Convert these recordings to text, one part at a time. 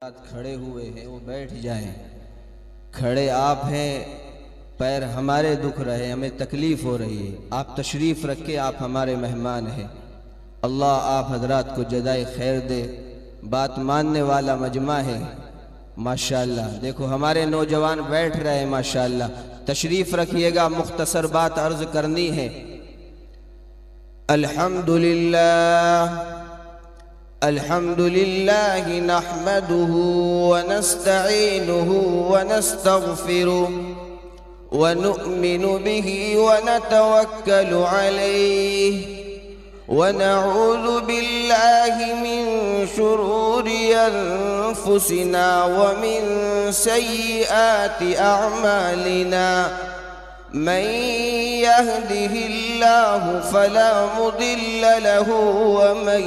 کھڑے ہوئے ہیں وہ بیٹھ جائیں. کھڑے آپ ہیں، پیر ہمارے دکھ رہے، ہمیں تکلیف ہو رہی ہے. آپ تشریف رکھے، آپ ہمارے مہمان ہیں. اللہ آپ حضرات کو جزائے خیر دے. بات ماننے والا مجمع ہے ماشاءاللہ. دیکھو ہمارے نوجوان بیٹھ رہے ہیں ماشاءاللہ. تشریف رکھیے گا، مختصر بات عرض کرنی ہے. الحمد لله نحمده ونستعينه ونستغفره ونؤمن به ونتوكل عليه ونعوذ بالله من شرور أنفسنا ومن سيئات أعمالنا. من يهده الله فلا مضل له ومن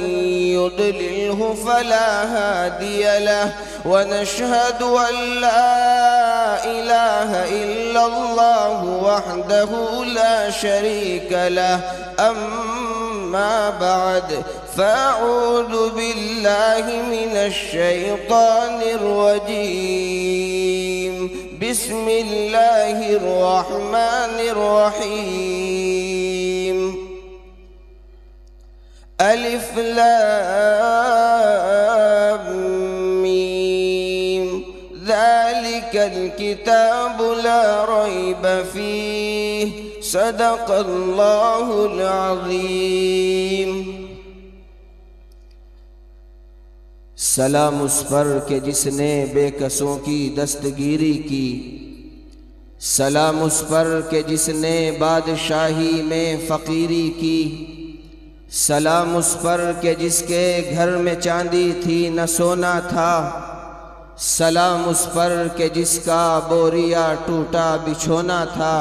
يضلله فلا هادي له. ونشهد أن لا إله إلا الله وحده لا شريك له. أما بعد فأعوذ بالله من الشيطان الرجيم. بسم الله الرحمن الرحيم. ألف لام ميم. ذلك الكتاب لا ريب فيه. صدق الله العظيم. سلام اس پر کہ جس نے بے کسوں کی دستگیری کی. سلام اس پر کہ جس نے بادشاہی میں فقیری کی. سلام اس پر کہ جس کے گھر میں چاندی تھی نہ سونا تھا. سلام اس پر کہ جس کا بوریا ٹوٹا بچھونا تھا.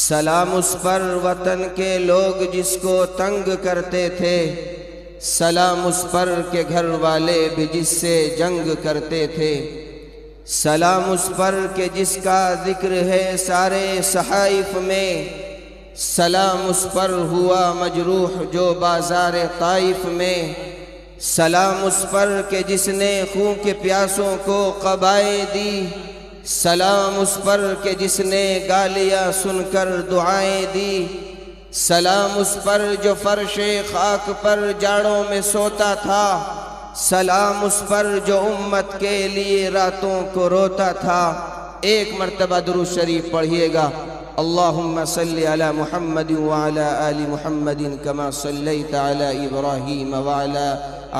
سلام اس پر وطن کے لوگ جس کو تنگ کرتے تھے. سلام اس پر کہ گھر والے بھی جس سے جنگ کرتے تھے. سلام اس پر کہ جس کا ذکر ہے سارے صحائف میں. سلام اس پر ہوا مجروح جو بازار طائف میں. سلام اس پر کہ جس نے خون کے پیاسوں کو قبائیں دی. سلام اس پر کہ جس نے گالیاں سن کر دعائیں دی. سلام اس پر جو فرش خاک پر جاڑوں میں سوتا تھا. سلام اس پر جو امت کے لیے راتوں کو روتا تھا. ایک مرتبہ درود شریف پڑھیے گا. اللہم صلی علی محمد وعلی آل محمد کما صلیت علی ابراہیم وعلی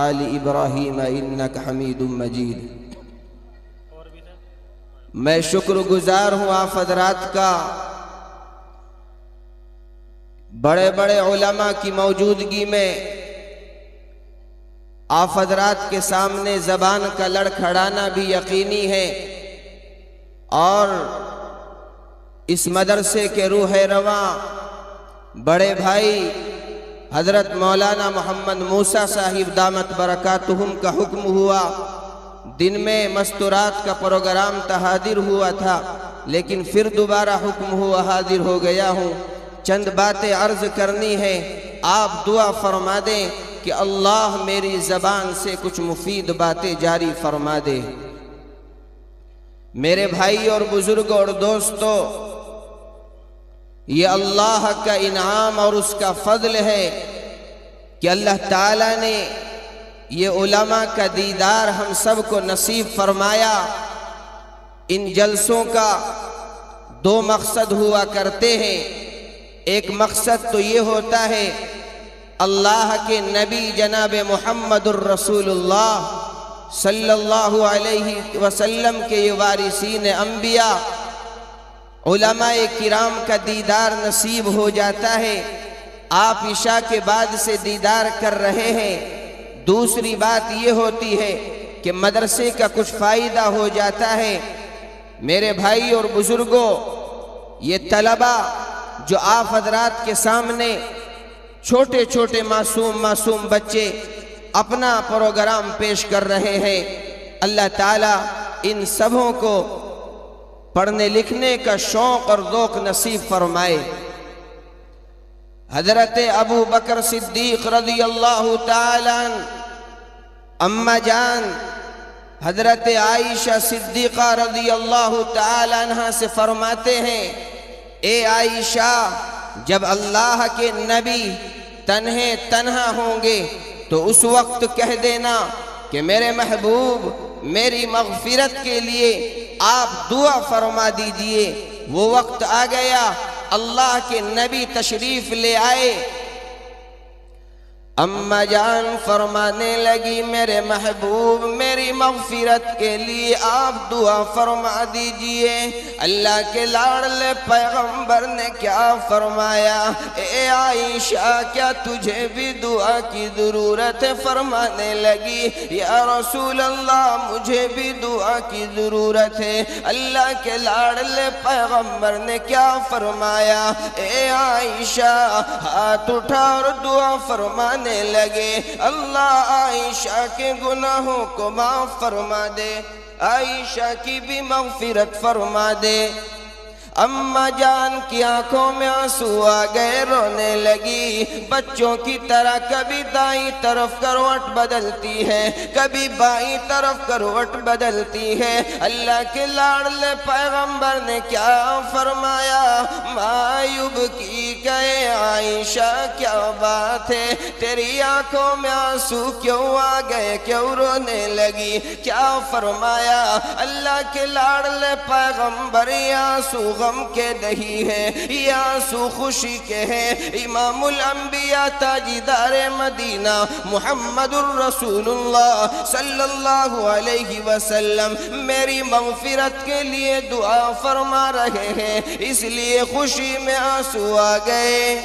آل ابراہیم انک حمید مجید. میں شکر گزار ہوں آپ حضرات کا، بڑے بڑے علماء کی موجودگی میں آپ حضرات کے سامنے زبان کا لڑکھڑانا بھی یقینی ہے. اور اس مدرسے کے روح رواں بڑے بھائی حضرت مولانا محمد موسیٰ صاحب دامت برکاتہم کا حکم ہوا. دن میں مستورات کا پروگرام تھا، حاضر ہوا تھا، لیکن پھر دوبارہ حکم ہوا حاضر ہو گیا ہوں. چند باتیں عرض کرنی ہے. آپ دعا فرما دیں کہ اللہ میری زبان سے کچھ مفید باتیں جاری فرما دے. میرے بھائی اور بزرگوں اور دوستو، یہ اللہ کا انعام اور اس کا فضل ہے کہ اللہ تعالیٰ نے یہ علماء کا دیدار ہم سب کو نصیب فرمایا. ان جلسوں کا دو مقصد ہوا کرتے ہیں. ایک مقصد تو یہ ہوتا ہے اللہ کے نبی جناب محمد الرسول اللہ صلی اللہ علیہ وسلم کے یہ وارثین انبیاء علماء کرام کا دیدار نصیب ہو جاتا ہے. آپ عشاء کے بعد سے دیدار کر رہے ہیں. دوسری بات یہ ہوتی ہے کہ مدرسے کا کچھ فائدہ ہو جاتا ہے. میرے بھائی اور بزرگوں، یہ طلبہ جو آپ حضرات کے سامنے چھوٹے چھوٹے معصوم بچے اپنا پروگرام پیش کر رہے ہیں، اللہ تعالیٰ ان سبوں کو پڑھنے لکھنے کا شوق اور ذوق نصیب فرمائے. حضرت ابو بکر صدیق رضی اللہ تعالیٰ عنہ، اماں جان حضرت عائشہ صدیقہ رضی اللہ تعالی عنہ سے فرماتے ہیں، اے عائشہ، جب اللہ کے نبی تنہا ہوں گے تو اس وقت کہہ دینا کہ میرے محبوب میری مغفرت کے لیے آپ دعا فرما دیجئے۔ وہ وقت آ گیا، اللہ کے نبی تشریف لے آئے۔ اماں جان فرمانے لگی، میرے محبوب میری مغفرت کے لیے آپ دعا فرما دیجئے۔ اللہ کے لاڈلے پیغمبر نے کیا فرمایا، اے عائشہ کیا تجھے بھی دعا کی ضرورت ہے؟ فرمانے لگی، یا رسول اللہ مجھے بھی دعا کی ضرورت ہے۔ اللہ کے لاڈلے پیغمبر نے کیا فرمایا، اے عائشہ ہاتھ اٹھا اور دعا فرمانے لگے، اللہ عائشہ کے گناہوں کو معاف فرما دے، عائشہ کی بھی مغفرت فرما دے۔ اماں جان کی آنکھوں میں آنسو آ گئے، رونے لگی، بچوں کی طرح کبھی دائیں طرف کروٹ بدلتی ہے، کبھی بائیں طرف کروٹ بدلتی ہے۔ اللہ کے لاڈلے پیغمبر نے کیا فرمایا، معیوب کی گئے عائشہ کیا بات ہے، تیری آنکھوں میں آنسو کیوں آ گئے، کیوں رونے لگی؟ کیا فرمایا اللہ کے لاڈلے پیغمبر، یہ آنسو غم کے نہیں ہے، یہ آنسو خوشی کے ہیں۔ امام الانبیاء تاجدار مدینہ محمد الرسول اللہ صلی اللہ علیہ وسلم میری مغفرت کے لیے دعا فرما رہے ہیں، اس لیے خوشی میں آنسو آ گئے۔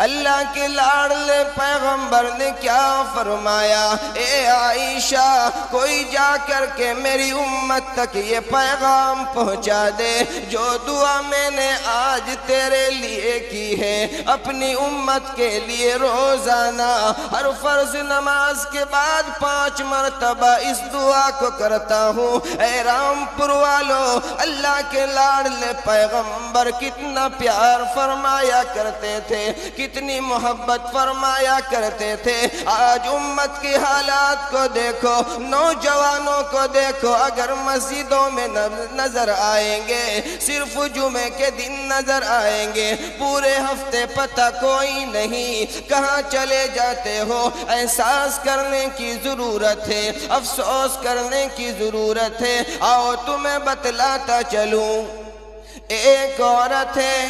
اللہ کے لاڈلے پیغمبر نے کیا فرمایا، اے عائشہ کوئی جا کر کے میری امت تک یہ پیغام پہنچا دے، جو دعا میں نے آج تیرے لیے کی ہے اپنی امت کے لیے روزانہ ہر فرض نماز کے بعد 5 مرتبہ اس دعا کو کرتا ہوں۔ اے رام پور والو، اللہ کے لاڈلے پیغمبر کتنا پیار فرمایا کرتے تھے، کتنی محبت فرمایا کرتے تھے۔ آج امت کی حالات کو دیکھو، نوجوانوں کو دیکھو، اگر مسجدوں میں نظر آئیں گے صرف جمعے کے دن نظر آئیں گے، پورے ہفتے پتہ کوئی نہیں کہاں چلے جاتے ہو۔ احساس کرنے کی ضرورت ہے، افسوس کرنے کی ضرورت ہے۔ آؤ تمہیں بتلاتا چلوں، ایک عورت ہے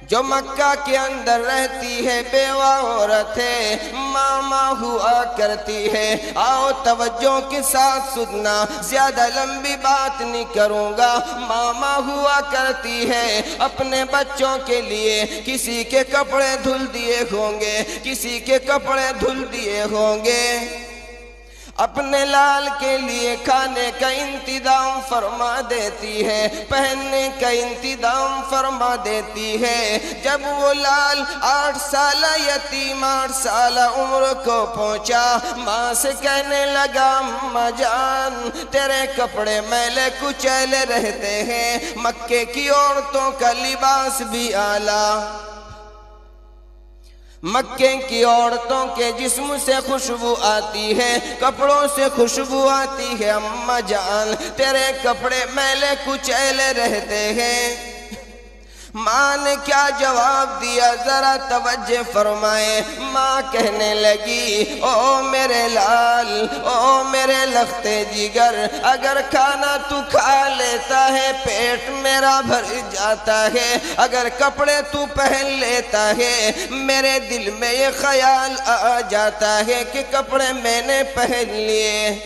جو مکہ کے اندر رہتی ہے، بیوہ عورت ہے، ماما ہوا کرتی ہے۔ آؤ توجہ کے ساتھ سننا، زیادہ لمبی بات نہیں کروں گا۔ ماما ہوا کرتی ہے، اپنے بچوں کے لیے کسی کے کپڑے دھل دیے ہوں گے، کسی کے کپڑے دھل دیے ہوں گے، اپنے لال کے لیے کھانے کا انتظام فرما دیتی ہے، پہننے کا انتظام فرما دیتی ہے۔ جب وہ لال 8 سالہ یتیم 8 سالہ عمر کو پہنچا، ماں سے کہنے لگا، اماں جان تیرے کپڑے میلے کچیلے رہتے ہیں، مکے کی عورتوں کا لباس بھی اعلیٰ، مکے کی عورتوں کے جسم سے خوشبو آتی ہے، کپڑوں سے خوشبو آتی ہے، اماں جان تیرے کپڑے میلے کچیلے رہتے ہیں۔ ماں نے کیا جواب دیا، ذرا توجہ فرمائے۔ ماں کہنے لگی، او میرے لال، او میرے لخت جگر، اگر کھانا تو کھا لیتا ہے پیٹ میرا بھر جاتا ہے، اگر کپڑے تو پہن لیتا ہے میرے دل میں یہ خیال آ جاتا ہے کہ کپڑے میں نے پہن لیے۔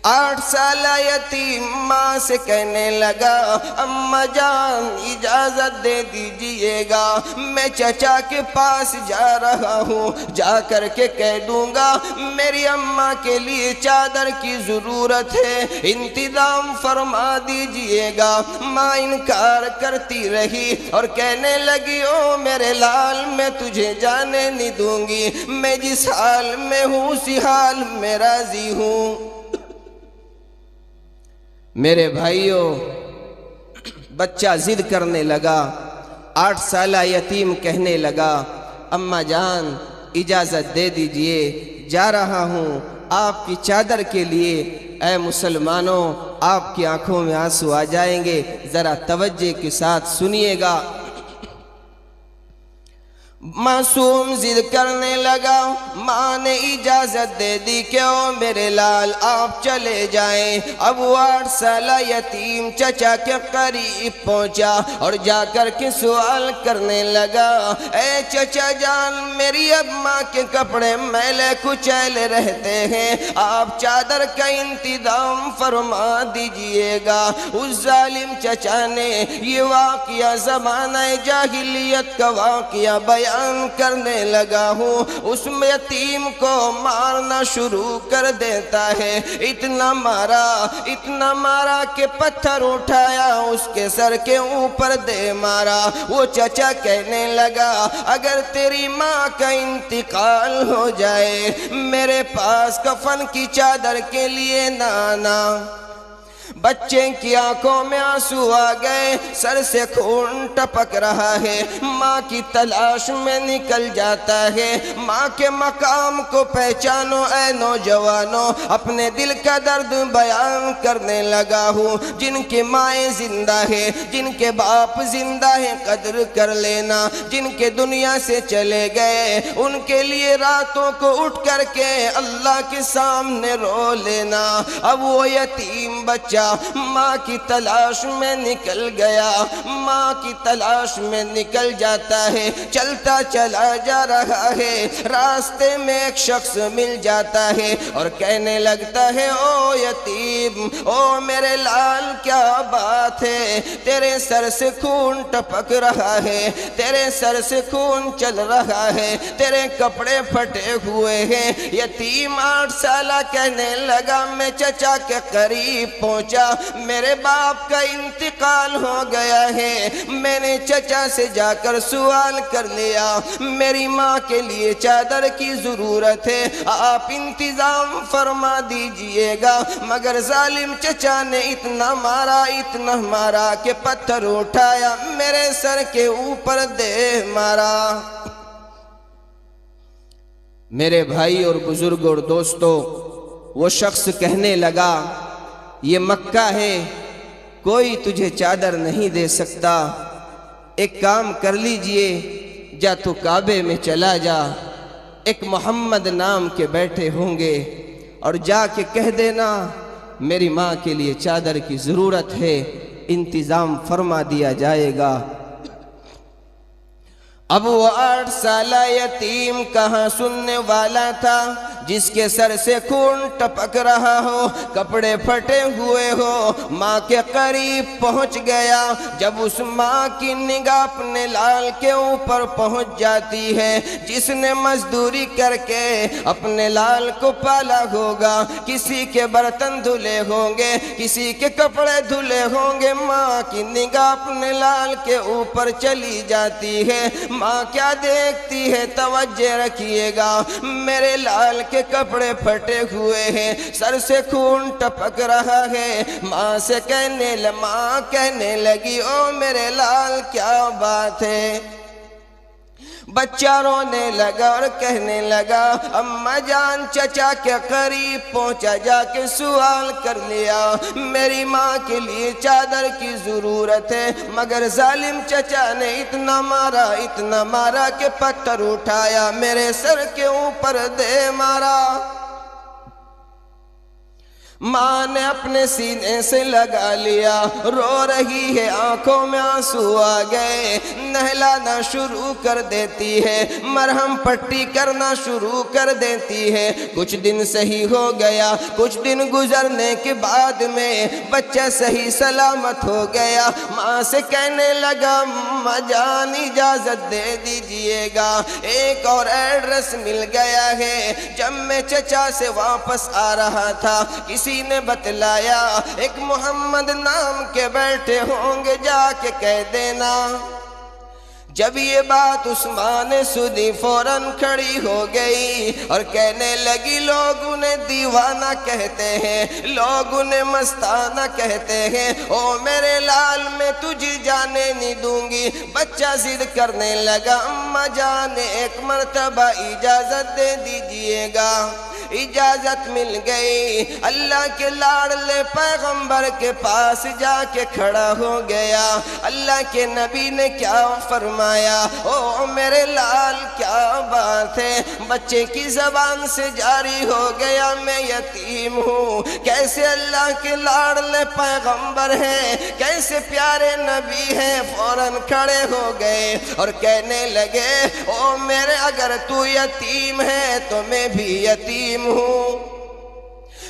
8 سالہ یتیم ماں سے کہنے لگا، اماں جان اجازت دے دیجئے گا، میں چچا کے پاس جا رہا ہوں، جا کر کے کہہ دوں گا میری اماں کے لیے چادر کی ضرورت ہے، انتظام فرما دیجئے گا۔ ماں انکار کرتی رہی اور کہنے لگی، او میرے لال میں تجھے جانے نہیں دوں گی، میں جس حال میں ہوں اسی حال میں راضی ہوں۔ میرے بھائیوں، بچہ ضد کرنے لگا، 8 سالہ یتیم کہنے لگا، اماں جان اجازت دے دیجئے، جا رہا ہوں آپ کی چادر کے لیے اے مسلمانوں آپ کی آنکھوں میں آنسو آ جائیں گے، ذرا توجہ کے ساتھ سنیے گا۔ معصوم ضد کرنے لگا، ماں نے اجازت دے دی کہ او میرے لال آپ چلے جائیں۔ اب وہ 8 سالہ یتیم چچا کے قریب پہنچا اور جا کر کے سوال کرنے لگا، اے چچا جان، میری اب ماں کے کپڑے میلے کچیلے رہتے ہیں، آپ چادر کا انتظام فرما دیجئے گا۔ اس ظالم چچا نے یہ واقعہ زمانہ جاہلیت کا واقعہ بیان کرنے لگا ہوں۔ اس یتیم کو مارنا شروع کر دیتا ہے، اتنا مارا کہ پتھر اٹھایا اس کے سر کے اوپر دے مارا۔ وہ چچا کہنے لگا، اگر تیری ماں کا انتقال ہو جائے میرے پاس کفن کی چادر کے لیے نہ آنا۔ بچے کی آنکھوں میں آنسو آ گئے، سر سے خون ٹپک رہا ہے، ماں کی تلاش میں نکل جاتا ہے۔ ماں کے مقام کو پہچانو اے نوجوانوں، اپنے دل کا درد بیان کرنے لگا ہوں۔ جن کی مائیں زندہ ہیں، جن کے باپ زندہ ہیں، قدر کر لینا۔ جن کے دنیا سے چلے گئے ان کے لیے راتوں کو اٹھ کر کے اللہ کے سامنے رو لینا۔ اب وہ یتیم بچہ ماں کی تلاش میں نکل گیا، ماں کی تلاش میں نکل جاتا ہے، چلتا چلا جا رہا ہے۔ راستے میں ایک شخص مل جاتا ہے اور کہنے لگتا ہے، او یتیم، او میرے لال، کیا بات ہے؟ تیرے سر سے خون ٹپک رہا ہے، تیرے سر سے خون چل رہا ہے، تیرے کپڑے پھٹے ہوئے ہیں۔ یتیم 8 سالہ کہنے لگا، میں چچا کے قریب پہنچا، میرے باپ کا انتقال ہو گیا ہے، میں نے چچا سے جا کر سوال کر لیا، میری ماں کے لیے چادر کی ضرورت ہے، آپ انتظام فرما دیجئے گا۔ مگر ظالم چچا نے اتنا مارا کہ پتھر اٹھایا میرے سر کے اوپر دے مارا۔ میرے بھائی اور بزرگ اور دوستو، وہ شخص کہنے لگا، یہ مکہ ہے، کوئی تجھے چادر نہیں دے سکتا، ایک کام کر لیجئے، جا تو کعبے میں چلا جا، ایک محمد نام کے بیٹھے ہوں گے، اور جا کے کہہ دینا میری ماں کے لیے چادر کی ضرورت ہے، انتظام فرما دیا جائے گا۔ اب وہ 8 سالہ یتیم کہاں سننے والا تھا، جس کے سر سے خون ٹپک رہا ہو، کپڑے پھٹے ہوئے ہو، ماں کے قریب پہنچ گیا۔ جب اس ماں کی نگاہ اپنے لال کے اوپر پہنچ جاتی ہے، جس نے مزدوری کر کے اپنے لال کو پالا ہوگا، کسی کے برتن دھلے ہوں گے، کسی کے کپڑے دھلے ہوں گے، ماں کی نگاہ اپنے لال کے اوپر چلی جاتی ہے۔ ماں کیا دیکھتی ہے، توجہ رکھیے گا، میرے لال کے کپڑے پھٹے ہوئے ہیں، سر سے خون ٹپک رہا ہے۔ ماں کہنے لگی، او میرے لال، کیا بات ہے؟ بچہ رونے لگا اور کہنے لگا، اماں جان، چچا کے قریب پہنچا، جا کے سوال کر لیا، میری ماں کے لیے چادر کی ضرورت ہے، مگر ظالم چچا نے اتنا مارا کہ پتھر اٹھایا میرے سر کے اوپر دے مارا۔ ماں نے اپنے سینے سے لگا لیا، رو رہی ہے، آنکھوں میں آنسو آ گئے، نہلانا شروع کر دیتی ہے، مرہم پٹی کرنا شروع کر دیتی ہے۔ کچھ دن صحیح ہو گیا، کچھ دن گزرنے کے بعد میں بچہ صحیح سلامت ہو گیا۔ ماں سے کہنے لگا، اماں جان، اجازت دے دیجئے گا، ایک اور ایڈریس مل گیا ہے۔ جب میں چچا سے واپس آ رہا تھا، کسی نے بتلایا، ایک محمد نام کے بیٹھے ہوں گے، جا کے کہہ دینا۔ جب یہ بات عثمان نے سنی، فوراً کھڑی ہو گئی اور کہنے لگی، لوگ انہیں دیوانہ کہتے ہیں، لوگ انہیں مستانہ کہتے ہیں، او میرے لال، میں تجھے جانے نہیں دوں گی۔ بچہ ضد کرنے لگا، اماں جان، ایک مرتبہ اجازت دے دیجئے گا، اجازت مل گئی، اللہ کے لاڈلے پیغمبر کے پاس جا کے کھڑا ہو گیا۔ اللہ کے نبی نے کیا فرمایا؟ او میرے لال کیا بات ہے؟ بچے کی زبان سے جاری ہو گیا میں یتیم ہوں۔ کیسے اللہ کے لاڈلے پیغمبر ہیں، کیسے پیارے نبی ہیں، فوراً کھڑے ہو گئے اور کہنے لگے او میرے اگر تو یتیم ہے تو میں بھی یتیم ہوں۔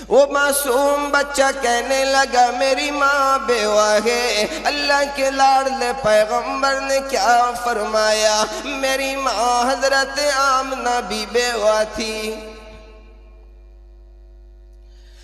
وہ معصوم بچہ کہنے لگا میری ماں بیوہ ہے۔ اللہ کے لاڈلے پیغمبر نے کیا فرمایا؟ میری ماں حضرت آمنہ بھی بیوہ تھی۔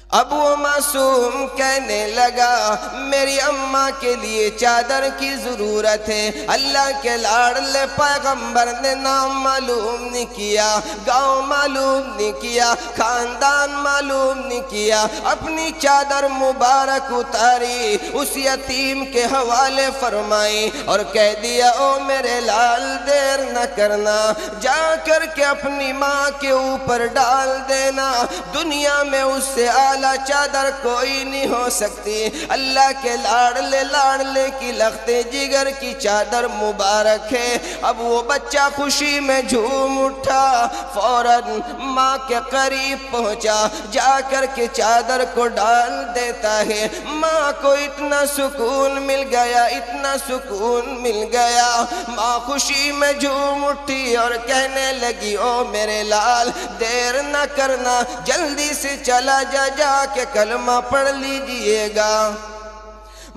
اب وہ معصوم کہنے لگا میری اماں کے لیے چادر کی ضرورت ہے۔ اللہ کے لاڈلے پیغمبر نے نام معلوم نہیں کیا، گاؤں معلوم نہیں کیا، خاندان معلوم نہیں کیا، اپنی چادر مبارک اتاری، اس یتیم کے حوالے فرمائی اور کہہ دیا او میرے لال دیر نہ کرنا، جا کر کے اپنی ماں کے اوپر ڈال دینا، دنیا میں اس سے اعلیٰ چادر کوئی نہیں ہو سکتی۔ اللہ کے لاڈلے کی لخت جگر کی چادر مبارک ہے۔ اب وہ بچہ خوشی میں جھوم اٹھا، فوراً ماں کے قریب پہنچا، جا کر کے چادر کو ڈال دیتا ہے۔ ماں کو اتنا سکون مل گیا، اتنا سکون مل گیا، ماں خوشی میں جھوم اٹھی اور کہنے لگی او میرے لال دیر نہ کرنا، جلدی سے چلا جا کہ کلمہ پڑھ لیجئے گا۔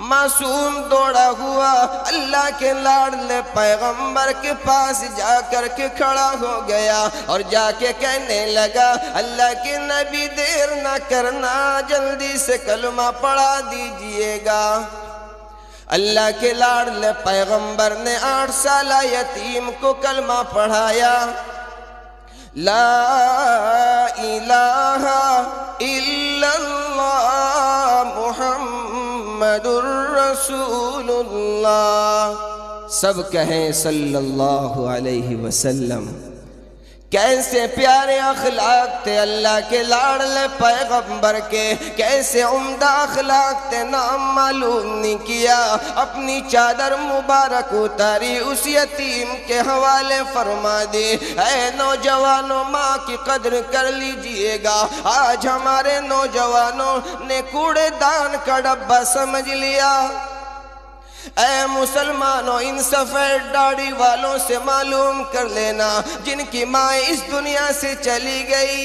معصوم دوڑا ہوا اللہ کے لاڈلے پیغمبر کے پاس جا کر کے کھڑا ہو گیا اور جا کے کہنے لگا اللہ کے نبی دیر نہ کرنا، جلدی سے کلمہ پڑھا دیجئے گا۔ اللہ کے لاڈلے پیغمبر نے 8 سالہ یتیم کو کلمہ پڑھایا، لا الہ الا اللہ محمد الرسول اللہ۔ سب کہیں صلی اللہ علیہ وسلم۔ کیسے پیارے اخلاق تھے اللہ کے لاڈلے پیغمبر کے، کیسے عمدہ اخلاق تھے، نام معلوم نہیں کیا، اپنی چادر مبارک اتاری، اس یتیم کے حوالے فرما دی۔ اے نوجوانوں ماں کی قدر کر لیجئے گا، آج ہمارے نوجوانوں نے کوڑے دان کا ڈبہ سمجھ لیا۔ اے مسلمانوں ان سفید داڑھی والوں سے معلوم کر لینا جن کی ماں اس دنیا سے چلی گئی۔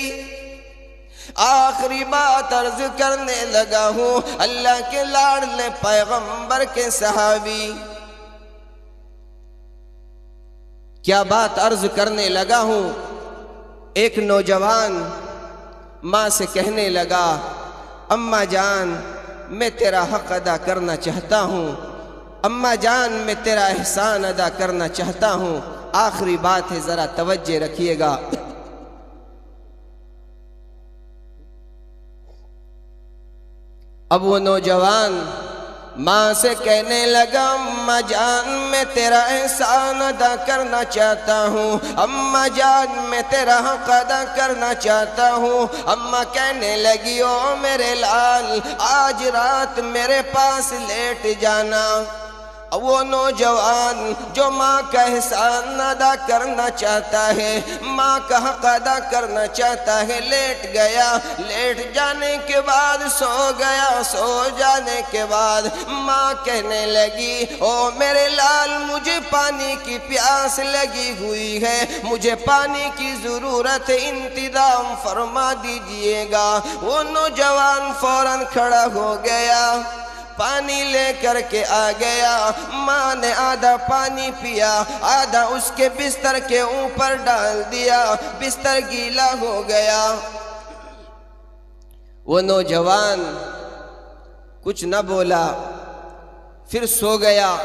آخری بات عرض کرنے لگا ہوں اللہ کے لاڈلے پیغمبر کے صحابی، کیا بات عرض کرنے لگا ہوں۔ ایک نوجوان ماں سے کہنے لگا اماں جان میں تیرا حق ادا کرنا چاہتا ہوں، اماں جان میں تیرا احسان ادا کرنا چاہتا ہوں۔ آخری بات ہے ذرا توجہ رکھیے گا۔ اب وہ نوجوان ماں سے کہنے لگا اماں جان میں تیرا احسان ادا کرنا چاہتا ہوں، اماں جان میں تیرا حق ادا کرنا چاہتا ہوں۔ اماں کہنے لگی او میرے لال آج رات میرے پاس لیٹ جانا۔ وہ نوجوان جو ماں کا احسان ادا کرنا چاہتا ہے، ماں کا حق ادا کرنا چاہتا ہے، لیٹ گیا۔ لیٹ جانے کے بعد سو گیا، سو جانے کے بعد ماں کہنے لگی او میرے لال مجھے پانی کی پیاس لگی ہوئی ہے، مجھے پانی کی ضرورت ہے، انتظام فرما دیجئے گا۔ وہ نوجوان فوراً کھڑا ہو گیا، پانی لے کر کے آ گیا۔ ماں نے آدھا پانی پیا، آدھا اس کے بستر کے اوپر ڈال دیا، بستر گیلا ہو گیا۔ وہ نوجوان کچھ نہ بولا، پھر سو گیا۔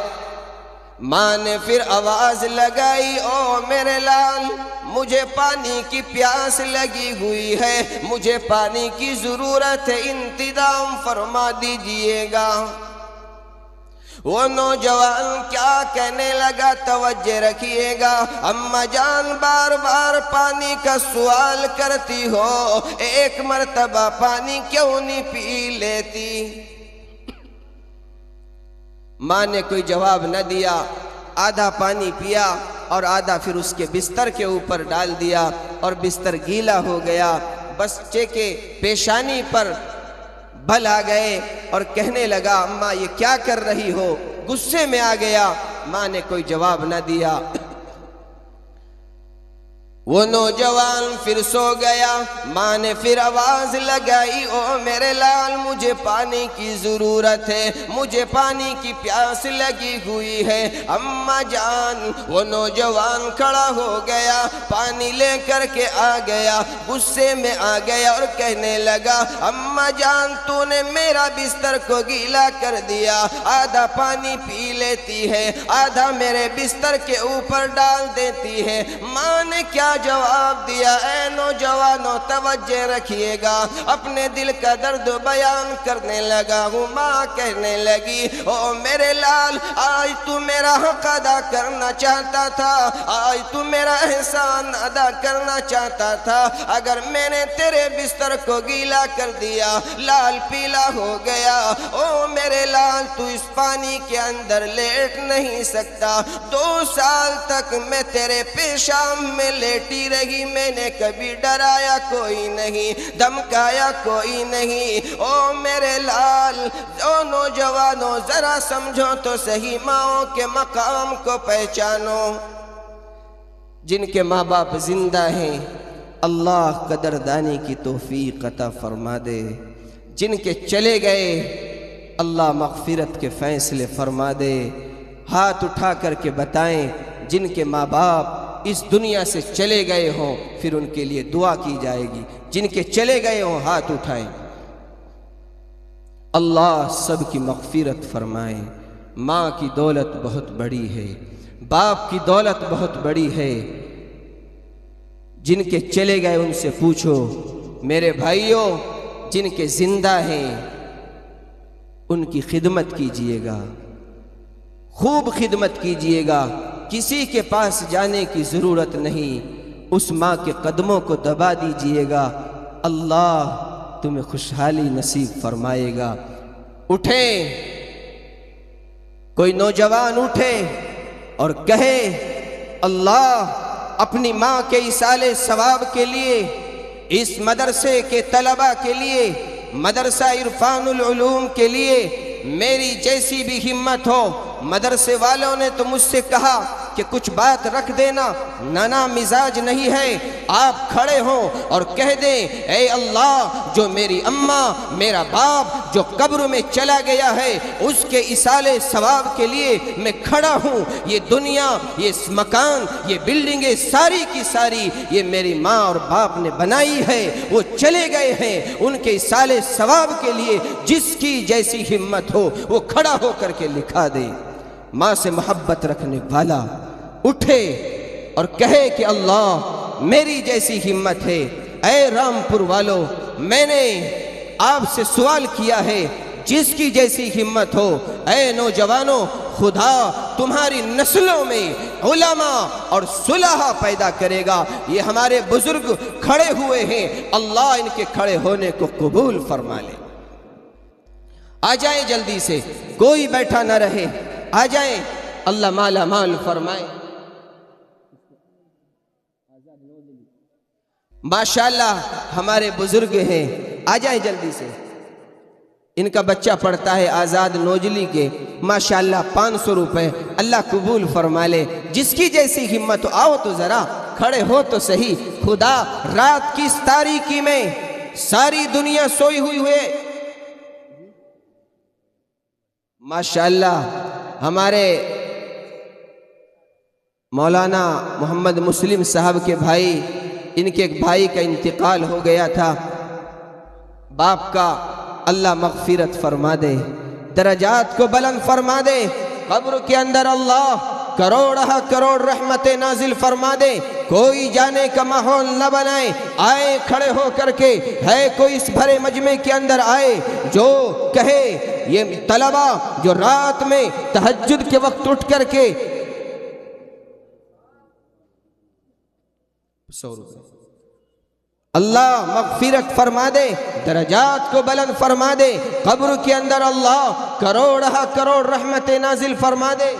ماں نے پھر آواز لگائی او میرے لال مجھے پانی کی پیاس لگی ہوئی ہے، مجھے پانی کی ضرورت ہے، انتظام فرما دیجئے گا۔ وہ نوجوان کیا کہنے لگا توجہ رکھیے گا، اماں جان بار بار پانی کا سوال کرتی ہو، ایک مرتبہ پانی کیوں نہیں پی لیتی؟ ماں نے کوئی جواب نہ دیا، آدھا پانی پیا اور آدھا پھر اس کے بستر کے اوپر ڈال دیا اور بستر گیلا ہو گیا۔ بچے کے پیشانی پر بل آ گئے اور کہنے لگا اماں یہ کیا کر رہی ہو؟ غصے میں آ گیا، ماں نے کوئی جواب نہ دیا۔ وہ نوجوان پھر سو گیا، ماں نے پھر آواز لگائی، او میرے لال مجھے پانی کی ضرورت ہے، مجھے پانی کی پیاس لگی ہوئی ہے اماں جان۔ وہ نوجوان کھڑا ہو گیا، پانی لے کر کے آ گیا، غصے میں آ گیا اور کہنے لگا اماں جان تو نے میرا بستر کو گیلا کر دیا، آدھا پانی پی لیتی ہے، آدھا میرے بستر کے اوپر ڈال دیتی ہے۔ ماں نے کیا جواب دیا؟ اے نوجوانوں توجہ رکھیے گا، اپنے دل کا درد بیان کرنے لگا ہوں۔ ماں کہنے لگی او میرے لال آج تو میرا حق ادا کرنا چاہتا تھا، آج تو میرا احسان ادا کرنا چاہتا تھا، اگر میں نے تیرے بستر کو گیلا کر دیا، لال پیلا ہو گیا، او میرے لال تو اس پانی کے اندر لیٹ نہیں سکتا۔ 2 سال تک میں تیرے پیشاب میں لیٹی رہی، میں نے کبھی ڈرایا کوئی نہیں، دھمکایا کوئی نہیں۔ او میرے لال، او نوجوانوں ذرا سمجھو تو صحیح، ماؤں کے مقام کو پہچانو۔ جن کے ماں باپ زندہ ہیں اللہ قدردانی کی توفیق عطا فرما دے، جن کے چلے گئے اللہ مغفرت کے فیصلے فرما دے۔ ہاتھ اٹھا کر کے بتائیں جن کے ماں باپ اس دنیا سے چلے گئے ہوں، پھر ان کے لیے دعا کی جائے گی۔ جن کے چلے گئے ہوں ہاتھ اٹھائیں۔ اللہ سب کی مغفرت فرمائے۔ ماں کی دولت بہت بڑی ہے، باپ کی دولت بہت بڑی ہے۔ جن کے چلے گئے ان سے پوچھو میرے بھائیوں، جن کے زندہ ہیں ان کی خدمت کیجئے گا، خوب خدمت کیجئے گا۔ کسی کے پاس جانے کی ضرورت نہیں، اس ماں کے قدموں کو دبا دیجئے گا، اللہ تمہیں خوشحالی نصیب فرمائے گا۔ اٹھیں، کوئی نوجوان اٹھے اور کہے اللہ اپنی ماں کے ایصال ثواب کے لیے، اس مدرسے کے طلباء کے لیے، مدرسہ عرفان العلوم کے لیے میری جیسی بھی ہمت ہو۔ مدرسے والوں نے تو مجھ سے کہا کہ کچھ بات رکھ دینا، نانا مزاج نہیں ہے، آپ کھڑے ہوں اور کہہ دیں اے اللہ جو میری اماں میرا باپ جو قبر میں چلا گیا ہے اس کے ایصال ثواب کے لیے میں کھڑا ہوں۔ یہ دنیا، یہ مکان، یہ بلڈنگیں ساری کی ساری یہ میری ماں اور باپ نے بنائی ہے، وہ چلے گئے ہیں، ان کے ایصال ثواب کے لیے جس کی جیسی ہمت ہو وہ کھڑا ہو کر کے لکھا دے۔ ماں سے محبت رکھنے والا اٹھے اور کہے کہ اللہ میری جیسی ہمت ہے۔ اے رامپور والو، میں نے آپ سے سوال کیا ہے، جس کی جیسی ہمت ہو۔ اے نوجوانوں، خدا تمہاری نسلوں میں علماء اور صلحاء پیدا کرے گا۔ یہ ہمارے بزرگ کھڑے ہوئے ہیں، اللہ ان کے کھڑے ہونے کو قبول فرما لے۔ آ جائیں جلدی سے، کوئی بیٹھا نہ رہے، آ جائیں، اللہ مالا مال فرمائے۔ ماشاءاللہ ہمارے بزرگ ہیں، آ جائیں جلدی سے۔ ان کا بچہ پڑھتا ہے آزاد نوجلی کے، ماشاءاللہ 500 روپے، اللہ قبول فرما لے۔ جس کی جیسی ہمت ہو آؤ تو ذرا کھڑے ہو تو صحیح۔ خدا رات کی اس تاریکی میں ساری دنیا سوئی ہوئی ہوئے، ماشاءاللہ ہمارے مولانا محمد مسلم صاحب کے بھائی، ان کے ایک بھائی کا انتقال ہو گیا تھا، باپ کا، اللہ مغفرت فرما دے، درجات کو بلند فرما دے، قبر کے اندر اللہ کروڑ رحمت نازل فرما دے۔ کوئی جانے کا ماحول نہ بنائے، آئے کھڑے ہو کر کے، ہے کوئی اس بھرے مجمع کے اندر آئے جو کہے، یہ طلبہ جو رات میں تہجد کے وقت اٹھ کر کے 100 روپے اللہ مغفرت فرما دے، درجات کو بلند فرما دے، قبر کے اندر اللہ کروڑ رحمت نازل فرما دے۔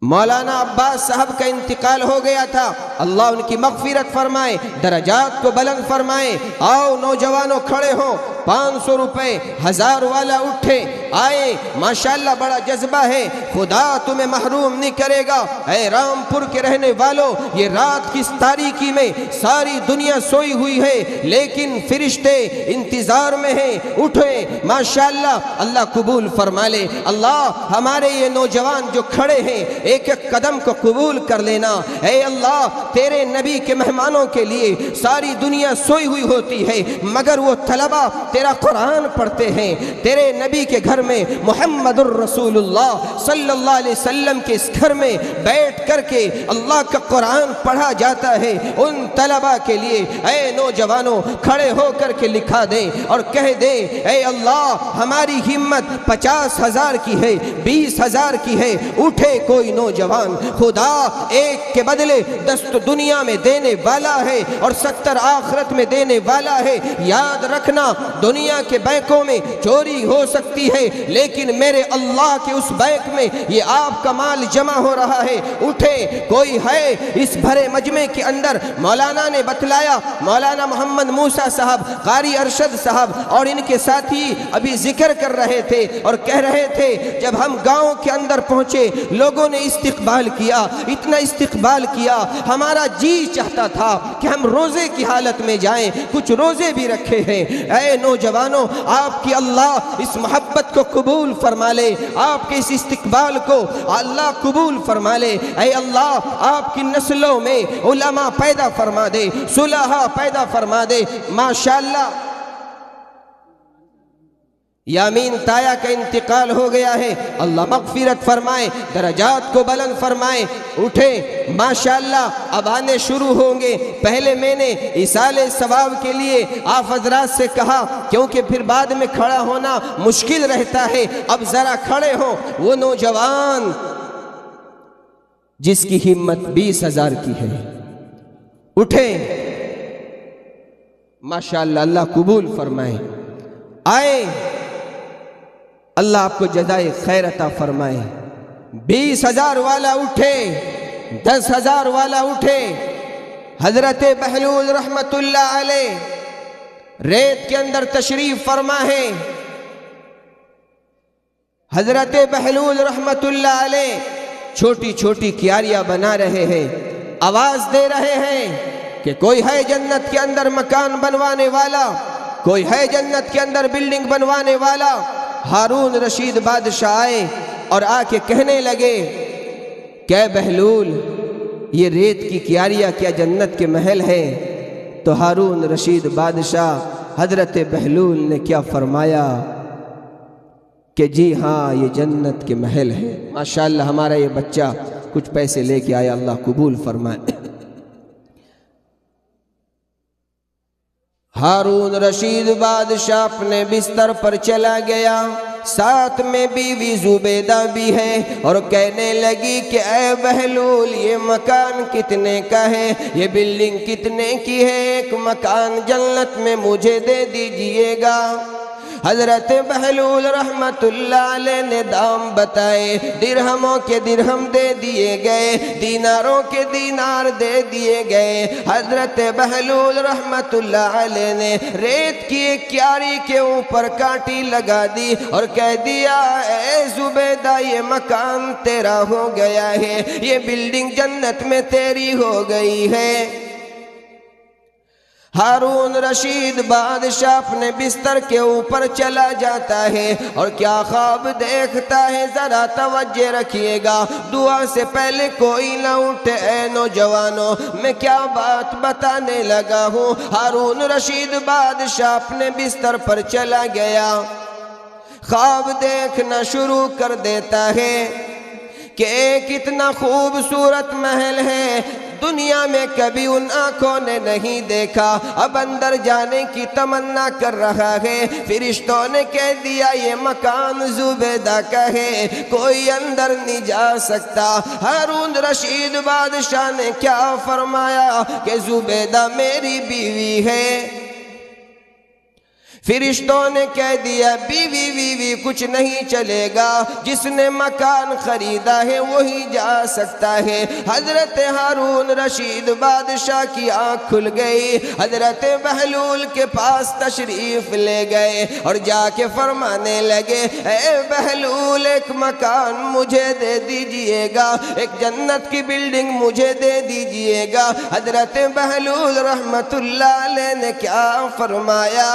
مولانا عباس صاحب کا انتقال ہو گیا تھا، اللہ ان کی مغفرت فرمائے، درجات کو بلند فرمائے۔ آؤ نوجوانوں کھڑے ہو، 500 روپے 1000 والا اٹھے، آئے، ماشاءاللہ بڑا جذبہ ہے، خدا تمہیں محروم نہیں کرے گا۔ اے رامپور کے رہنے والوں، یہ رات کی تاریکی میں ساری دنیا سوئی ہوئی ہے، لیکن فرشتے انتظار میں ہیں، اٹھے، ماشاءاللہ اللہ قبول فرما لے۔ اللہ ہمارے یہ نوجوان جو کھڑے ہیں، ایک ایک قدم کو قبول کر لینا۔ اے اللہ تیرے نبی کے مہمانوں کے لیے ساری دنیا سوئی ہوئی ہوتی ہے، مگر وہ طلبہ تیرا قرآن پڑھتے ہیں، تیرے نبی کے گھر میں محمد الرسول اللہ صلی اللہ علیہ وسلم کے اس گھر میں بیٹھ کر کے اللہ کا قرآن پڑھا جاتا ہے۔ ان طلبہ کے لیے اے نوجوانوں کھڑے ہو کر کے لکھا دیں اور کہہ دیں، اے اللہ ہماری ہمت 50,000 کی ہے، 20,000 کی ہے، اٹھے کوئی نوجوان، خدا ایک کے بدلے 10 دنیا میں دینے والا ہے اور 70 آخرت میں دینے والا ہے۔ یاد رکھنا، دنیا کے بینکوں میں چوری ہو سکتی ہے، لیکن میرے اللہ کے اس بینک میں یہ آپ کا مال جمع ہو رہا ہے۔ اٹھے کوئی ہے اس بھرے مجمع کے اندر، مولانا نے بتلایا، مولانا محمد موسیٰ صاحب، قاری ارشد صاحب اور ان کے ساتھی ابھی ذکر کر رہے تھے اور کہہ رہے تھے، جب ہم گاؤں کے اندر پہنچے لوگوں نے استقبال کیا، اتنا استقبال کیا، ہمارا جی چاہتا تھا کہ ہم روزے کی حالت میں جائیں، کچھ روزے بھی رکھے ہیں۔ اے نوجوانوں، آپ کی اللہ اس محبت کو قبول فرما لے، آپ کے اس استقبال کو اللہ قبول فرما لے۔ اے اللہ آپ کی نسلوں میں علماء پیدا فرما دے، صلحاء پیدا فرما دے، ماشاءاللہ۔ یامین تایا کا انتقال ہو گیا ہے، اللہ مغفرت فرمائے، درجات کو بلند فرمائے۔ اٹھے ماشاءاللہ، اب آنے شروع ہوں گے۔ پہلے میں نے ایصال ثواب کے لیے آپ حضرات سے کہا، کیونکہ پھر بعد میں کھڑا ہونا مشکل رہتا ہے، اب ذرا کھڑے ہوں۔ وہ نوجوان جس کی ہمت 20,000 کی ہے، اٹھے، ماشاءاللہ اللہ قبول فرمائے، آئے، اللہ آپ کو جزائے خیر عطا فرمائے۔ 20,000 والا اٹھے، 10,000 والا اٹھے۔ حضرت بہلول رحمت اللہ علیہ ریت کے اندر تشریف فرما ہے۔ حضرت بہلول رحمت اللہ علیہ چھوٹی چھوٹی کیاریاں بنا رہے ہیں، آواز دے رہے ہیں کہ کوئی ہے جنت کے اندر مکان بنوانے والا، کوئی ہے جنت کے اندر بلڈنگ بنوانے والا۔ ہارون رشید بادشاہ آئے اور آ کے کہنے لگے کہ بہلول، یہ ریت کی کیاریاں کیا جنت کے محل ہے؟ تو ہارون رشید بادشاہ حضرت بہلول نے کیا فرمایا کہ جی ہاں یہ جنت کے محل ہے۔ ماشاءاللہ ہمارا یہ بچہ کچھ پیسے لے کے آیا، اللہ قبول فرمائے۔ ہارون رشید بادشاہ اپنے بستر پر چلا گیا، ساتھ میں بیوی زبیدہ بھی ہے، اور کہنے لگی کہ اے بہلول، یہ مکان کتنے کا ہے؟ یہ بلڈنگ کتنے کی ہے؟ ایک مکان جنت میں مجھے دے دیجئے گا۔ حضرت بہلول رحمت اللہ علیہ نے دام بتائے، درہموں کے درہم دے دیے گئے، دیناروں کے دینار دے دیے گئے۔ حضرت بہلول رحمت اللہ علیہ نے ریت کی ایک کیاری کے اوپر کانٹی لگا دی اور کہہ دیا، اے زبیدہ یہ مکان تیرا ہو گیا ہے، یہ بلڈنگ جنت میں تیری ہو گئی ہے۔ ہارون رشید بادشاہ اپنے بستر کے اوپر چلا جاتا ہے اور کیا خواب دیکھتا ہے، ذرا توجہ رکھیے گا، دعا سے پہلے کوئی نہ اٹھے۔ اے نوجوانوں، میں کیا بات بتانے لگا ہوں۔ ہارون رشید بادشاہ اپنے بستر پر چلا گیا، خواب دیکھنا شروع کر دیتا ہے کہ کتنا خوبصورت محل ہے، دنیا میں کبھی ان آنکھوں نے نہیں دیکھا، اب اندر جانے کی تمنا کر رہا ہے۔ فرشتوں نے کہہ دیا یہ مکان زبیدہ کا ہے، کوئی اندر نہیں جا سکتا۔ ہارون رشید بادشاہ نے کیا فرمایا کہ زبیدہ میری بیوی ہے۔ فرشتوں نے کہہ دیا بیوی کچھ نہیں چلے گا، جس نے مکان خریدا ہے وہی جا سکتا ہے۔ حضرت ہارون رشید بادشاہ کی آنکھ کھل گئی، حضرت بہلول کے پاس تشریف لے گئے اور جا کے فرمانے لگے اے بہلول ایک مکان مجھے دے دیجئے گا، ایک جنت کی بلڈنگ مجھے دے دیجئے گا۔ حضرت بہلول رحمت اللہ علیہ نے کیا فرمایا،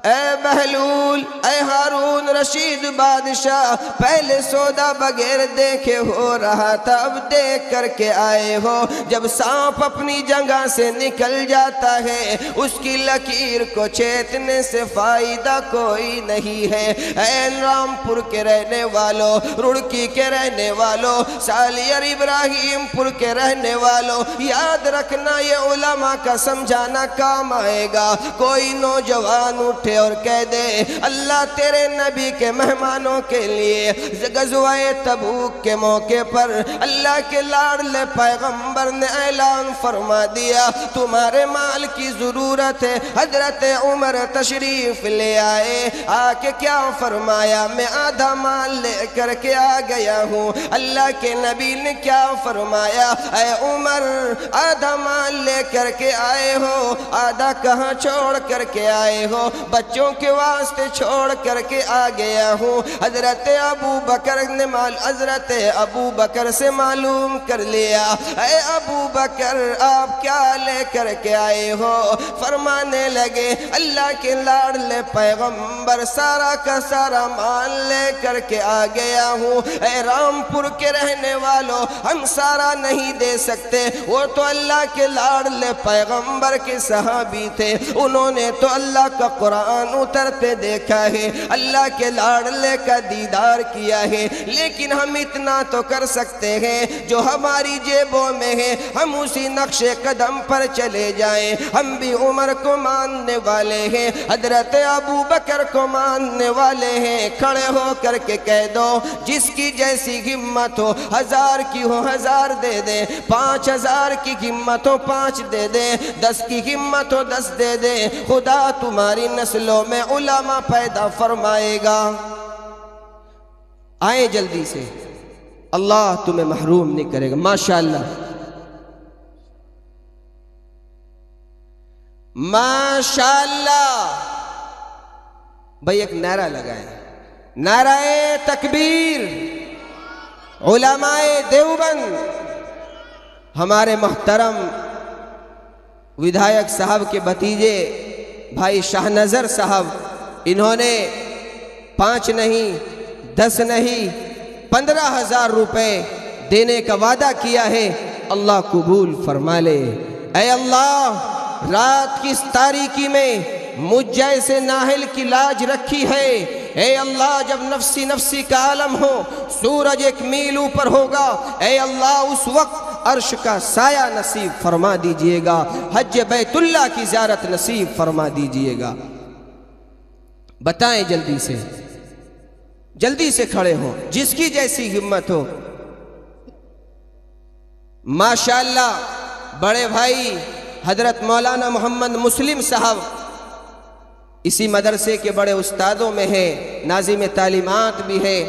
اے بہلول، اے ہارون رشید بادشاہ، پہلے سودا بغیر دیکھے ہو رہا تھا، اب دیکھ کر کے آئے ہو۔ جب سانپ اپنی جگہ سے نکل جاتا ہے اس کی لکیر کو چھیدنے سے فائدہ کوئی نہیں ہے۔ اے رامپور کے رہنے والوں، رڑکی کے رہنے والوں، سالیار ابراہیم پور کے رہنے والوں، یاد رکھنا یہ علماء کا سمجھانا کام آئے گا۔ کوئی نوجوان اٹھے اور کہہ دے اللہ تیرے نبی کے مہمانوں کے لیے غزوہ تبوک کے موقع پر اللہ کے لاڈلے پیغمبر نے اعلان فرما دیا تمہارے مال کی ضرورت ہے۔ حضرت عمر تشریف لے آئے، آ کے کیا فرمایا میں آدھا مال لے کر کے آ گیا ہوں۔ اللہ کے نبی نے کیا فرمایا اے عمر آدھا مال لے کر کے آئے ہو، آدھا کہاں چھوڑ کر کے آئے ہو؟ بچوں کے واسطے چھوڑ کر کے آ گیا ہوں۔ حضرت ابو بکر سے معلوم کر لیا اے ابو بکر آپ کیا لے کر کے آئے ہو؟ فرمانے لگے اللہ کے لاڈلے پیغمبر سارا کا سارا مال لے کر کے آ گیا ہوں۔ اے رامپور کے رہنے والوں ہم سارا نہیں دے سکتے، وہ تو اللہ کے لاڈلے پیغمبر کے صحابی تھے، انہوں نے تو اللہ کا قرآن اترتے دیکھا ہے، اللہ کے لاڈلے کا دیدار کیا ہے۔ لیکن ہم اتنا تو کر سکتے ہیں جو ہماری جیبوں میں ہے، ہم اسی نقش قدم پر چلے جائیں۔ ہم بھی عمر کو ماننے والے ہیں، حضرت ابو بکر کو ماننے والے ہیں۔ کھڑے ہو کر کے کہہ دو جس کی جیسی ہمت ہو، 1000 کی ہو 1000 دے دیں، 5000 کی ہمت ہو 5 دے دیں، 10 کی ہمت ہو 10 دے دیں، خدا تمہاری نسلوں میں علماء پیدا فرمائے گا۔ آئیں جلدی سے، اللہ تمہیں محروم نہیں کرے گا۔ ماشاءاللہ ماشاءاللہ بھئی ایک نعرہ لگائیں، نعرہ تکبیر۔ علماء دیوبند ہمارے محترم ودھایک صاحب کے بھتیجے بھائی شاہ نظر صاحب، انہوں نے 5 نہیں 10 نہیں 15,000 روپے دینے کا وعدہ کیا ہے، اللہ قبول فرما لے۔ اے اللہ رات کی اس تاریکی میں مجھ جیسے ناہل کی لاج رکھی ہے، اے اللہ جب نفسی نفسی کا عالم ہو، سورج 1 میل اوپر ہوگا، اے اللہ اس وقت عرش کا سایہ نصیب فرما دیجئے گا، حج بیت اللہ کی زیارت نصیب فرما دیجئے گا۔ بتائیں جلدی سے کھڑے ہوں، جس کی جیسی ہمت ہو۔ ماشاءاللہ بڑے بھائی حضرت مولانا محمد مسلم صاحب اسی مدرسے کے بڑے استادوں میں ہے، ناظم تعلیمات بھی ہے،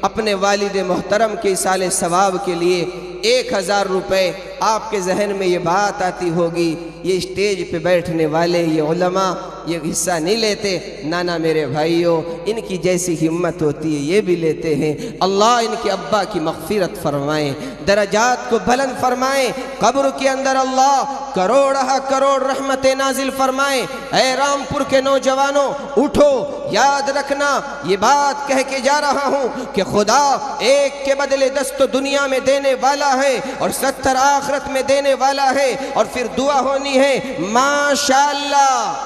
اپنے والد محترم کے ایصال ثواب کے لیے 1000 روپے۔ آپ کے ذہن میں یہ بات آتی ہوگی یہ اسٹیج پہ بیٹھنے والے یہ علماء یہ حصہ نہیں لیتے، نانا میرے بھائیوں ان کی جیسی ہمت ہوتی ہے یہ بھی لیتے ہیں۔ اللہ ان کے ابا کی مغفرت فرمائیں، درجات کو بلند فرمائیں، قبر کے اندر اللہ کروڑ رحمت نازل فرمائیں۔ اے رامپور کے نوجوانوں اٹھو، یاد رکھنا یہ بات کہہ کے جا رہا ہوں کہ خدا ایک کے بدلے 10 تو دنیا میں دینے والا ہے اور 70 آخرت میں دینے والا ہے، اور پھر دعا ہونی ہے ماشاءاللہ۔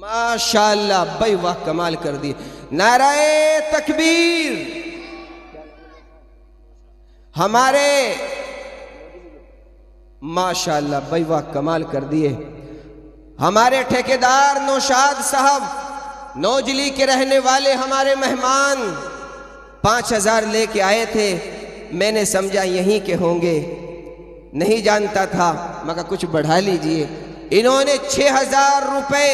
ماشاءاللہ بھائی واہ کمال کر دیے. نعرہ تکبیر. ہمارے ماشاءاللہ بھائی واہ کمال کر دیے. ہمارے ٹھیکیدار نوشاد صاحب نوجلی کے رہنے والے ہمارے مہمان 5000 لے کے آئے تھے. میں نے سمجھا یہیں کے ہوں گے, نہیں جانتا تھا, مگر کچھ بڑھا لیجئے. انہوں نے 6000 روپے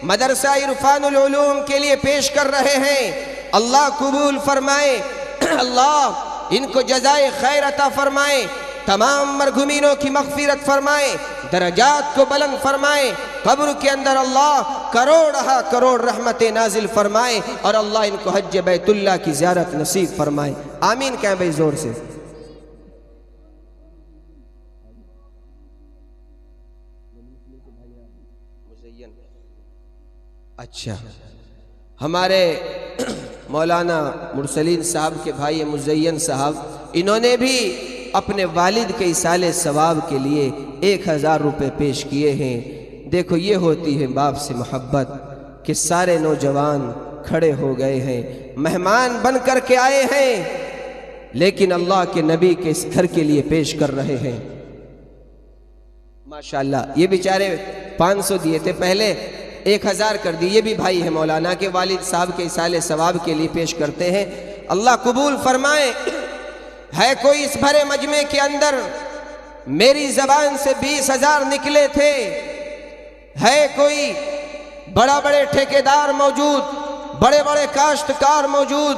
مدرسہ عرفان العلوم کے لیے پیش کر رہے ہیں. اللہ قبول فرمائے, اللہ ان کو جزائے خیر عطا فرمائے, تمام مرحومینوں کی مغفرت فرمائے, درجات کو بلند فرمائے, قبر کے اندر اللہ کروڑ رحمتیں نازل فرمائے, اور اللہ ان کو حج بیت اللہ کی زیارت نصیب فرمائے. آمین کہیں بھائی زور سے. اچھا, ہمارے مولانا مرسلین صاحب کے بھائی مزین صاحب, انہوں نے بھی اپنے والد کے ایصال ثواب کے لیے 1000 روپے پیش کیے ہیں. دیکھو یہ ہوتی ہے باپ سے محبت کہ سارے نوجوان کھڑے ہو گئے ہیں, مہمان بن کر کے آئے ہیں, لیکن اللہ کے نبی کے اس گھر کے لیے پیش کر رہے ہیں. ماشاءاللہ یہ بیچارے 500 دیے تھے, پہلے 1000 کر دی. یہ بھی بھائی ہے مولانا کے والد صاحب کے ایصال ثواب کے لیے پیش کرتے ہیں. اللہ قبول فرمائے. ہے کوئی اس بھرے مجمع کے اندر میری زبان سے 20,000 نکلے تھے؟ ہے کوئی بڑا بڑے ٹھیکیدار موجود, بڑے بڑے کاشتکار موجود؟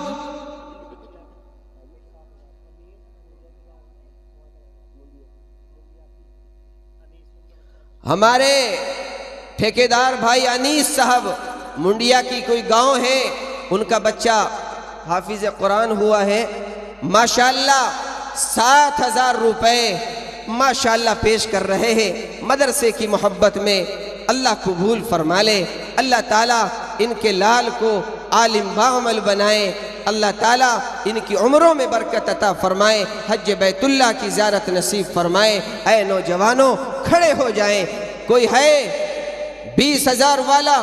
ہمارے ٹھیکیدار بھائی انیس صاحب منڈیا کی کوئی گاؤں ہے, ان کا بچہ حافظ قرآن ہوا ہے. ماشاءاللہ 7000 روپے ماشاءاللہ پیش کر رہے ہیں مدرسے کی محبت میں. اللہ قبول فرما لے, اللہ تعالیٰ ان کے لال کو عالم باعمل بنائے, اللہ تعالیٰ ان کی عمروں میں برکت عطا فرمائے, حج بیت اللہ کی زیارت نصیب فرمائے. اے نوجوانوں کھڑے ہو جائیں. کوئی ہے 20,000 والا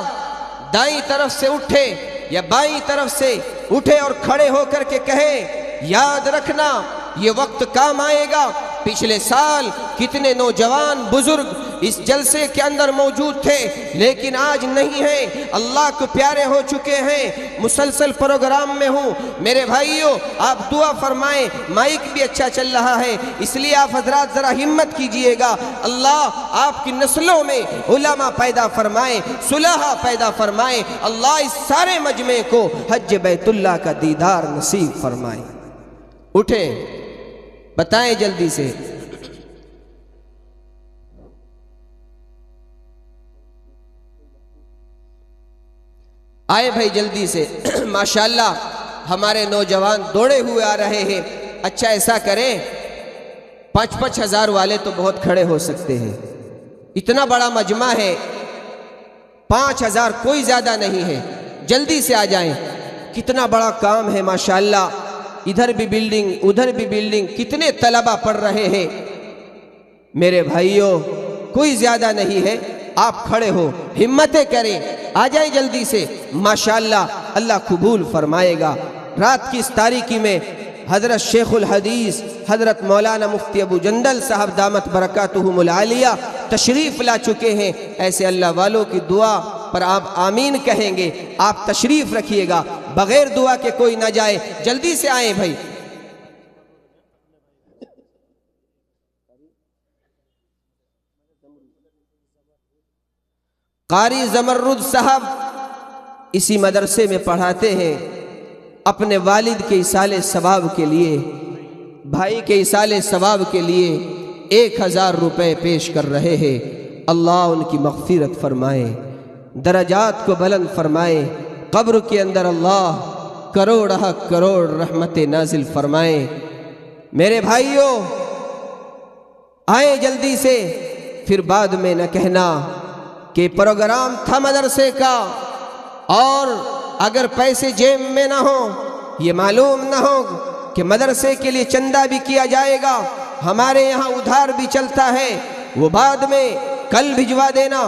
دائیں طرف سے اٹھے یا بائیں طرف سے اٹھے اور کھڑے ہو کر کے کہے یاد رکھنا یہ وقت کام آئے گا. پچھلے سال کتنے نوجوان بزرگ اس جلسے کے اندر موجود تھے لیکن آج نہیں ہیں, اللہ کو پیارے ہو چکے ہیں, مسلسل پروگرام میں ہوں. میرے بھائیوں آپ دعا فرمائیں, مائک بھی اچھا چل رہا ہے اس لیے آپ حضرات ذرا ہمت کیجئے گا. اللہ آپ کی نسلوں میں علماء پیدا فرمائیں, صلحاء پیدا فرمائیں. اللہ اس سارے مجمع کو حج بیت اللہ کا دیدار نصیب فرمائیں. اٹھیں بتائیں جلدی سے. آئے بھائی جلدی سے. ماشاءاللہ ہمارے نوجوان دوڑے ہوئے آ رہے ہیں. اچھا ایسا کریں 5,000 والے تو بہت کھڑے ہو سکتے ہیں, اتنا بڑا مجمع ہے, 5,000 کوئی زیادہ نہیں ہے. جلدی سے آ جائیں, کتنا بڑا کام ہے ماشاءاللہ. ادھر بھی بلڈنگ ادھر بھی بلڈنگ, کتنے طلبہ پڑھ رہے ہیں. میرے بھائیوں کوئی زیادہ نہیں ہے, آپ کھڑے ہو, ہمتیں کریں, آ جائیں جلدی سے. ماشاءاللہ اللہ قبول فرمائے گا. رات کی اس تاریکی میں حضرت شیخ الحدیث حضرت مولانا مفتی ابو جندل صاحب دامت برکاتہم العالیہ تشریف لا چکے ہیں. ایسے اللہ والوں کی دعا پر آپ آمین کہیں گے. آپ تشریف رکھیے گا, بغیر دعا کے کوئی نہ جائے. جلدی سے آئیں بھائی. قاری زمرد صاحب اسی مدرسے میں پڑھاتے ہیں. اپنے والد کے ایصال ثواب کے لیے, بھائی کے ایصال ثواب کے لیے 1000 روپے پیش کر رہے ہیں. اللہ ان کی مغفرت فرمائے, درجات کو بلند فرمائے, قبر کے اندر اللہ کروڑ رحمت نازل فرمائے. میرے بھائیوں آئیں جلدی سے, پھر بعد میں نہ کہنا کہ پروگرام تھا مدرسے کا اور اگر پیسے جیب میں نہ ہوں, یہ معلوم نہ ہو کہ مدرسے کے لیے چندہ بھی کیا جائے گا. ہمارے یہاں ادھار بھی چلتا ہے, وہ بعد میں کل بھجوا دینا,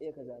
1,000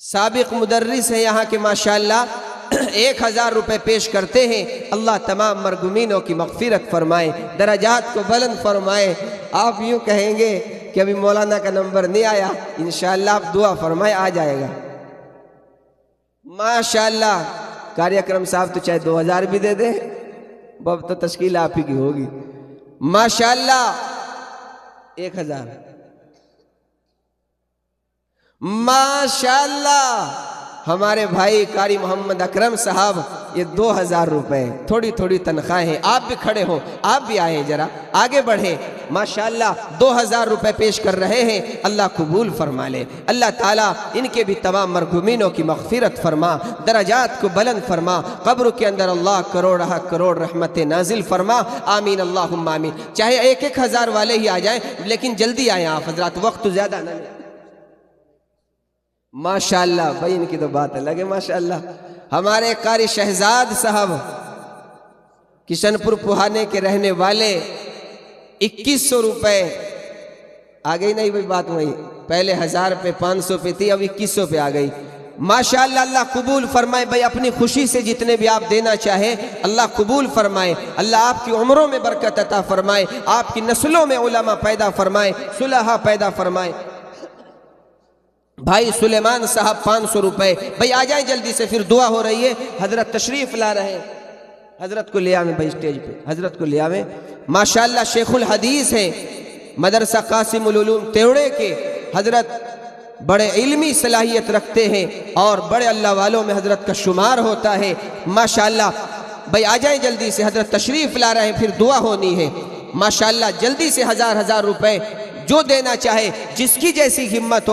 سابق مدرس ہیں یہاں کے ماشاءاللہ 1000 روپے پیش کرتے ہیں۔ اللہ تمام مرگومینوں کی مغفرت فرمائے، درجات کو بلند فرمائے۔ آپ یوں کہیں گے کہ ابھی مولانا کا نمبر نہیں آیا، انشاءاللہ آپ دعا فرمائے آ جائے گا ماشاءاللہ۔ قاری اکرم صاحب تو چاہے 2000 بھی دے دیں، اب تو تشکیل آپ ہی کی ہوگی ماشاءاللہ۔ 1000 ماشاءاللہ۔ ہمارے بھائی قاری محمد اکرم صاحب یہ 2000 روپے، تھوڑی تھوڑی تنخواہیں ہیں، آپ بھی کھڑے ہوں، آپ بھی آئیں ذرا آگے بڑھیں ماشاءاللہ۔ 2000 روپے پیش کر رہے ہیں، اللہ قبول فرما لے۔ اللہ تعالیٰ ان کے بھی تمام مرحومینوں کی مغفرت فرما، درجات کو بلند فرما، قبر کے اندر اللہ کروڑ رحمت نازل فرما، آمین اللہم آمین۔ چاہے 1000 والے ہی آ جائیں لیکن جلدی آئیں آپ حضرات، وقت زیادہ نہ لیں ماشاءاللہ۔ بھائی ان کی تو بات الگ ہے ماشاءاللہ۔ ہمارے قاری شہزاد صاحب کشن پور پوہانے کے رہنے والے 2100 روپے آ گئی، نہیں بھائی بات وہی، پہلے 1000 پہ 500 پہ تھی، اب 2100 پہ آ گئی ماشاءاللہ۔ اللہ قبول فرمائے بھائی، اپنی خوشی سے جتنے بھی آپ دینا چاہیں اللہ قبول فرمائے۔ اللہ آپ کی عمروں میں برکت عطا فرمائے، آپ کی نسلوں میں علماء پیدا فرمائے، صلحاء پیدا فرمائے۔ بھائی سلیمان صاحب 500 روپے، بھائی آ جائیں جلدی سے، پھر دعا ہو رہی ہے، حضرت تشریف لا رہے ہیں، حضرت کو لے آویں بھائی اسٹیج پہ، حضرت کو لے آویں ماشاءاللہ۔ شیخ الحدیث ہیں مدرسہ قاسم العلوم تیوڑے کے، حضرت بڑے علمی صلاحیت رکھتے ہیں اور بڑے اللہ والوں میں حضرت کا شمار ہوتا ہے ماشاءاللہ۔ بھائی آ جائیں جلدی سے، حضرت تشریف لا رہے ہیں، پھر دعا ہونی ہے ماشاءاللہ۔ جلدی سے 1000 روپے جو دینا چاہے، جس کی جیسی ہمت ہو